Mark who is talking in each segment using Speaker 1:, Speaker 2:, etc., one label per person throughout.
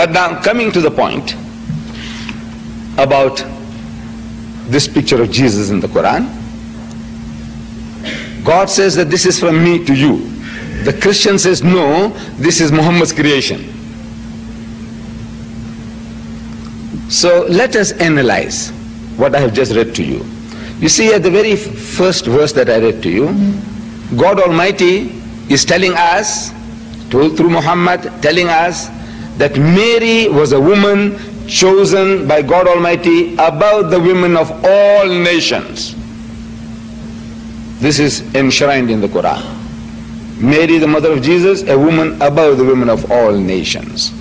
Speaker 1: But now coming to the point about this picture of Jesus in the Quran, God says that this is from me to you. The Christian says no, this is Muhammad's creation. So let us analyze what I have just read to you. You see, at the very first verse that I read to you, God Almighty is telling us, through Muhammad, telling us that Mary was a woman chosen by God Almighty above the women of all nations. This is enshrined in the Quran. Mary, the mother of Jesus, a woman above the women of all nations.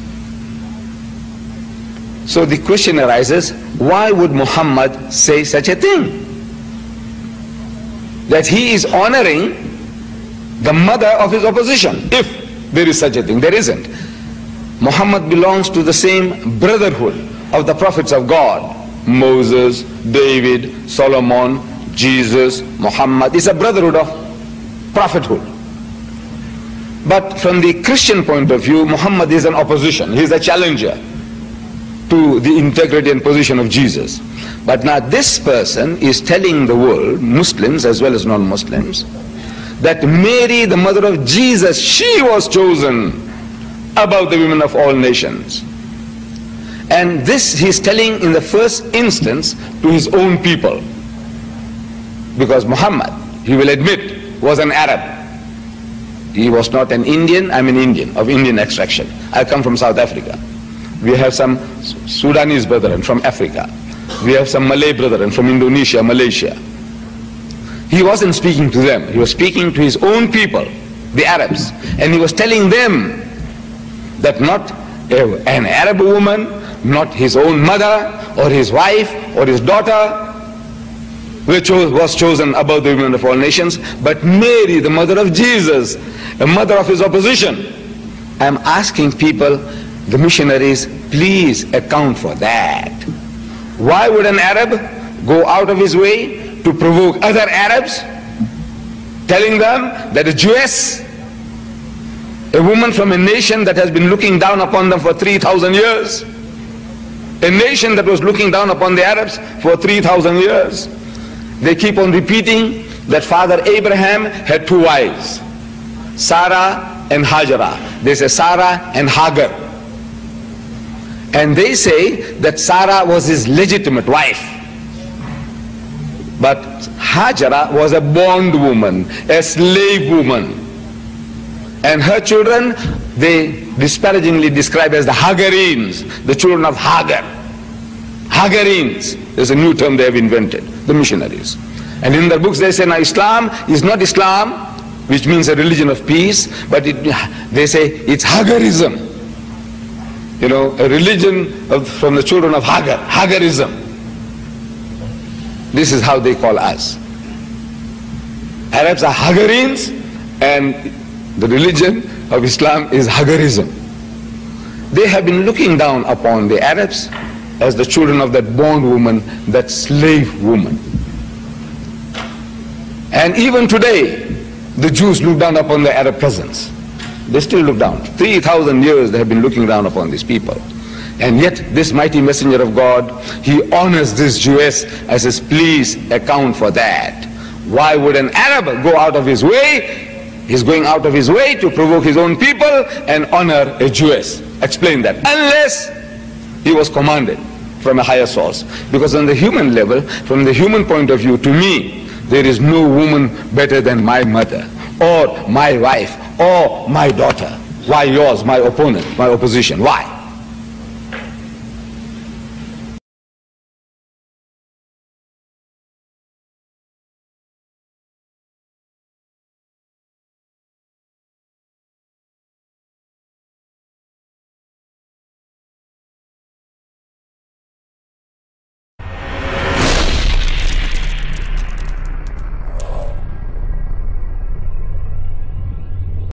Speaker 1: So the question arises, why would Muhammad say such a thing? That he is honoring the mother of his opposition, if there is such a thing. There isn't. Muhammad belongs to the same brotherhood of the prophets of God. Moses, David, Solomon, Jesus, Muhammad. It's a brotherhood of prophethood. But from the Christian point of view, Muhammad is an opposition. He is a challenger to the integrity and position of Jesus. But now this person is telling the world, Muslims as well as non-Muslims, that Mary, the mother of Jesus, she was chosen above the women of all nations. And this he's telling in the first instance to his own people. Because Muhammad, he will admit, was an Arab. He was not an Indian. I'm an Indian, of Indian extraction. I come from South Africa. We have some Sudanese brethren from Africa. We have some Malay brethren from Indonesia, Malaysia. He wasn't speaking to them. He was speaking to his own people, the Arabs. And he was telling them that not an Arab woman, not his own mother or his wife or his daughter was chosen above the women of all nations, but Mary, the mother of Jesus, the mother of his opposition. I'm asking people, the missionaries, please account for that. Why would an Arab go out of his way to provoke other Arabs, telling them that a Jewess, a woman from a nation that has been looking down upon them for 3,000 years, a nation that was looking down upon the Arabs for 3,000 years, they keep on repeating that Father Abraham had two wives, Sarah and Hajara. They say Sarah and Hagar. And they say that Sarah was his legitimate wife. But Hajara was a bondwoman, a slave woman. And her children, they disparagingly describe as the Hagarines, the children of Hagar. Hagarines. There's a new term they have invented, the missionaries. And in their books they say, now Islam is not Islam, which means a religion of peace, but they say it's Hagarism. You know, a religion from the children of Hagar, Hagarism. This is how they call us. Arabs are Hagarines, and the religion of Islam is Hagarism. They have been looking down upon the Arabs as the children of that bondwoman, that slave woman. And even today, the Jews look down upon the Arab peasants. They still look down. 3,000 years they have been looking down upon these people. And yet this mighty messenger of God, he honors this Jewess and says, please account for that. Why would an Arab go out of his way? He's going out of his way to provoke his own people and honor a Jewess. Explain that. Unless he was commanded from a higher source. Because on the human level, from the human point of view, to me, there is no woman better than my mother, or my wife, or my daughter. Why yours, my opponent, my opposition? Why?